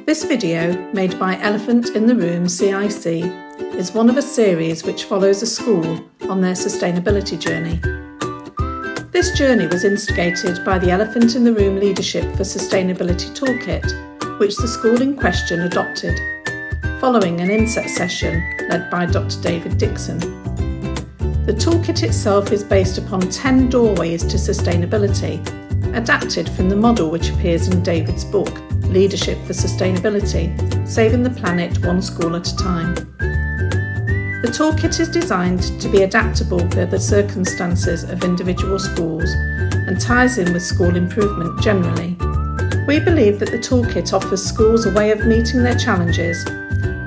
This video, made by Elephant in the Room CIC, is one of a series which follows a school on their sustainability journey. This journey was instigated by the Elephant in the Room Leadership for Sustainability Toolkit, which the school in question adopted, following an inset session led by Dr. David Dixon. The toolkit itself is based upon 10 doorways to sustainability, adapted from the model which appears in David's book, Leadership for Sustainability, Saving the Planet One School at a Time. The toolkit is designed to be adaptable for the circumstances of individual schools and ties in with school improvement generally. We believe that the toolkit offers schools a way of meeting their challenges,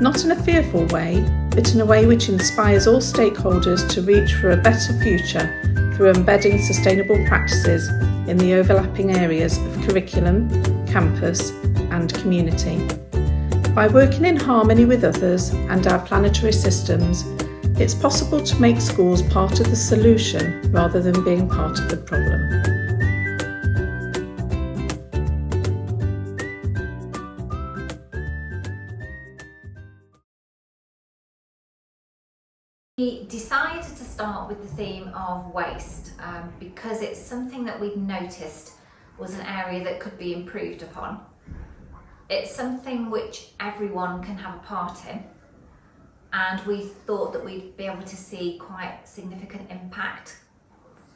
not in a fearful way, but in a way which inspires all stakeholders to reach for a better future through embedding sustainable practices in the overlapping areas of curriculum, campus, and community. By working in harmony with others and our planetary systems, it's possible to make schools part of the solution rather than being part of the problem. We decided to start with the theme of waste because it's something that we'd noticed was an area that could be improved upon. It's something which everyone can have a part in, and we thought that we'd be able to see quite significant impact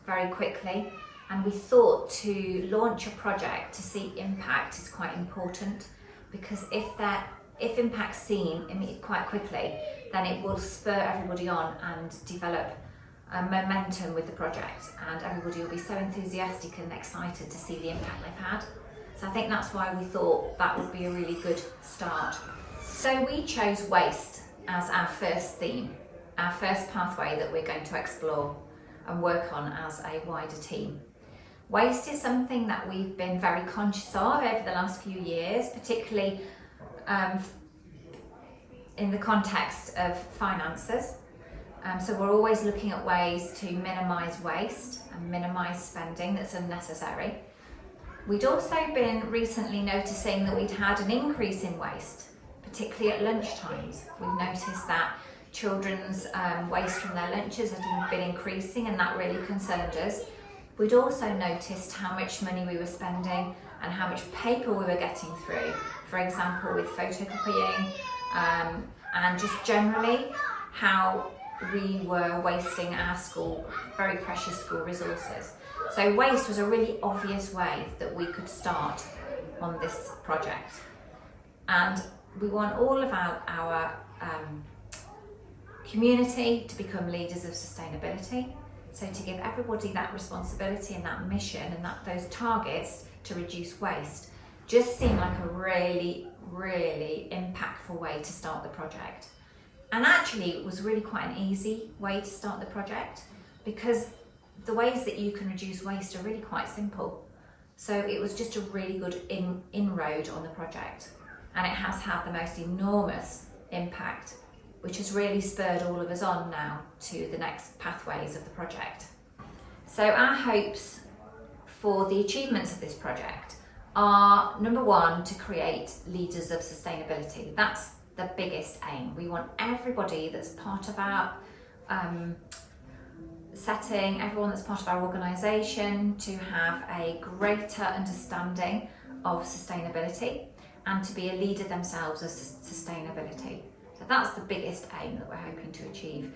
very quickly, and we thought to launch a project to see impact is quite important, because if impact's seen quite quickly, then it will spur everybody on and develop momentum with the project, and everybody will be so enthusiastic and excited to see the impact they've had. So I think that's why we thought that would be a really good start. So we chose waste as our first theme, our first pathway that we're going to explore and work on as a wider team. Waste is something that we've been very conscious of over the last few years, particularly in the context of finances. So we're always looking at ways to minimise waste and minimise spending that's unnecessary. We'd also been recently noticing that we'd had an increase in waste, particularly at lunch times. We've noticed that children's waste from their lunches had been increasing, and that really concerned us. We'd also noticed how much money we were spending and how much paper we were getting through, for example with photocopying, and just generally how we were wasting our very precious school resources. So waste was a really obvious way that we could start on this project. And we want all of our community to become leaders of sustainability. So to give everybody that responsibility and that mission and those targets to reduce waste just seemed like a really, really impactful way to start the project. And actually it was really quite an easy way to start the project, because the ways that you can reduce waste are really quite simple. So it was just a really good inroad on the project, and it has had the most enormous impact, which has really spurred all of us on now to the next pathways of the project. So our hopes for the achievements of this project are, number one, to create leaders of sustainability. That's the biggest aim. We want everybody that's part of our setting, everyone that's part of our organisation, to have a greater understanding of sustainability and to be a leader themselves of sustainability. So that's the biggest aim that we're hoping to achieve.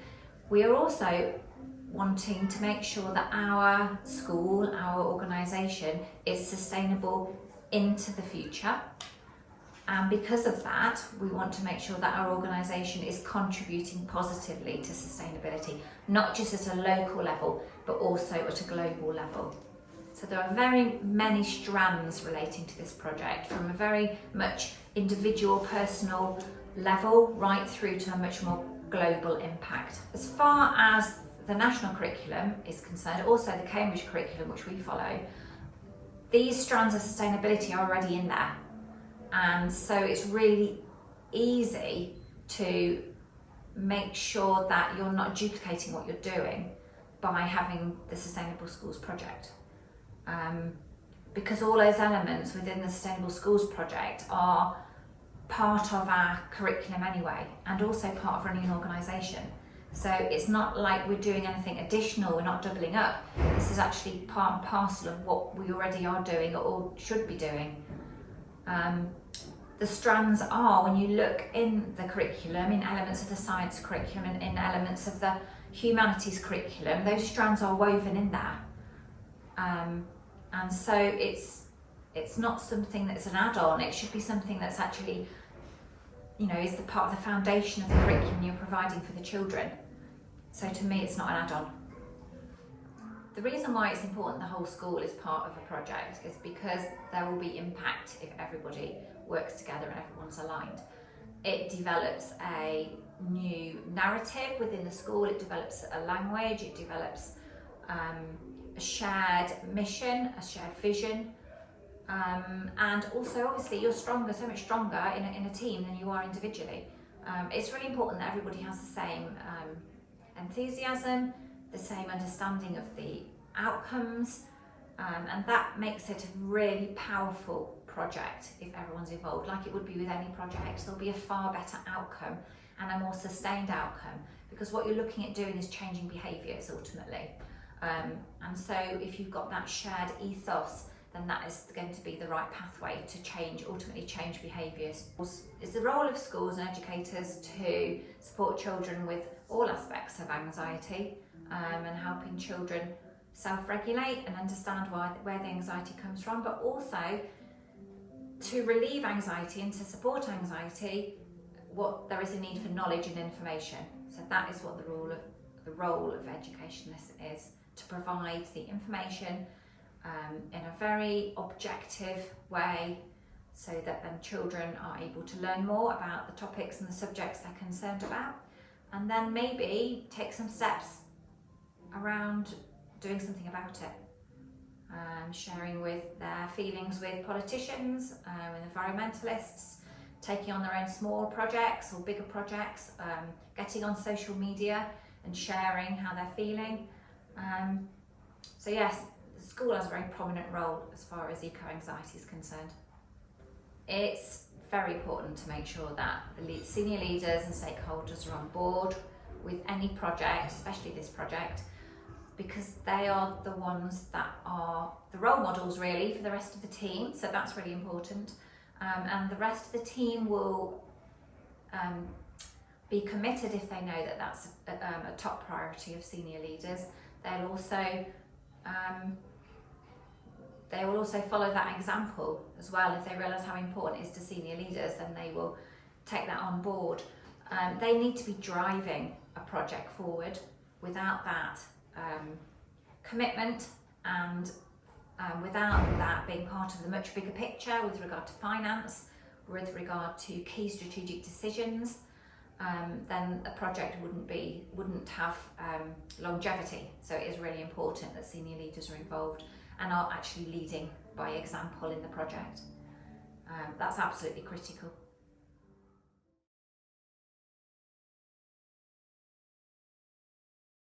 We are also wanting to make sure that our school, our organisation, is sustainable into the future. And because of that, we want to make sure that our organisation is contributing positively to sustainability, not just at a local level, but also at a global level. So there are very many strands relating to this project, from a very much individual, personal level, right through to a much more global impact. As far as the national curriculum is concerned, also the Cambridge curriculum, which we follow, these strands of sustainability are already in there. And so it's really easy to make sure that you're not duplicating what you're doing by having the Sustainable Schools project. Because all those elements within the Sustainable Schools project are part of our curriculum anyway, and also part of running an organisation. So it's not like we're doing anything additional, we're not doubling up. This is actually part and parcel of what we already are doing or should be doing. The strands are, when you look in the curriculum, in elements of the science curriculum and in elements of the humanities curriculum, those strands are woven in there. And so it's not something that's an add-on, it should be something that's actually, is the part of the foundation of the curriculum you're providing for the children. So to me, it's not an add-on. The reason why it's important the whole school is part of a project is because there will be impact if everybody works together and everyone's aligned. It develops a new narrative within the school, it develops a language, it develops a shared mission, a shared vision, and also obviously you're so much stronger in a team than you are individually. It's really important that everybody has the same enthusiasm, the same understanding of the outcomes, and that makes it a really powerful project if everyone's involved. Like it would be with any project, there'll be a far better outcome and a more sustained outcome, because what you're looking at doing is changing behaviours ultimately. And so if you've got that shared ethos, then that is going to be the right pathway to ultimately change behaviours. It's the role of schools and educators to support children with all aspects of anxiety, and helping children self-regulate and understand where the anxiety comes from, but also to relieve anxiety and to support anxiety, there is a need for knowledge and information. So that is what the role of educationists is, to provide the information in a very objective way, so that then children are able to learn more about the topics and the subjects they're concerned about, and then maybe take some steps around doing something about it, sharing with their feelings with politicians, with environmentalists, taking on their own small projects or bigger projects, getting on social media and sharing how they're feeling. So yes, the school has a very prominent role as far as eco-anxiety is concerned. It's very important to make sure that the senior leaders and stakeholders are on board with any project, especially this project, because they are the ones that are the role models really for the rest of the team, so that's really important. And the rest of the team will be committed if they know that that's a top priority of senior leaders. They will also follow that example as well. If they realise how important it is to senior leaders, then they will take that on board. They need to be driving a project forward. Without that commitment and without that being part of the much bigger picture with regard to finance, with regard to key strategic decisions, then a project wouldn't have longevity. So it is really important that senior leaders are involved and are actually leading by example in the project. That's absolutely critical.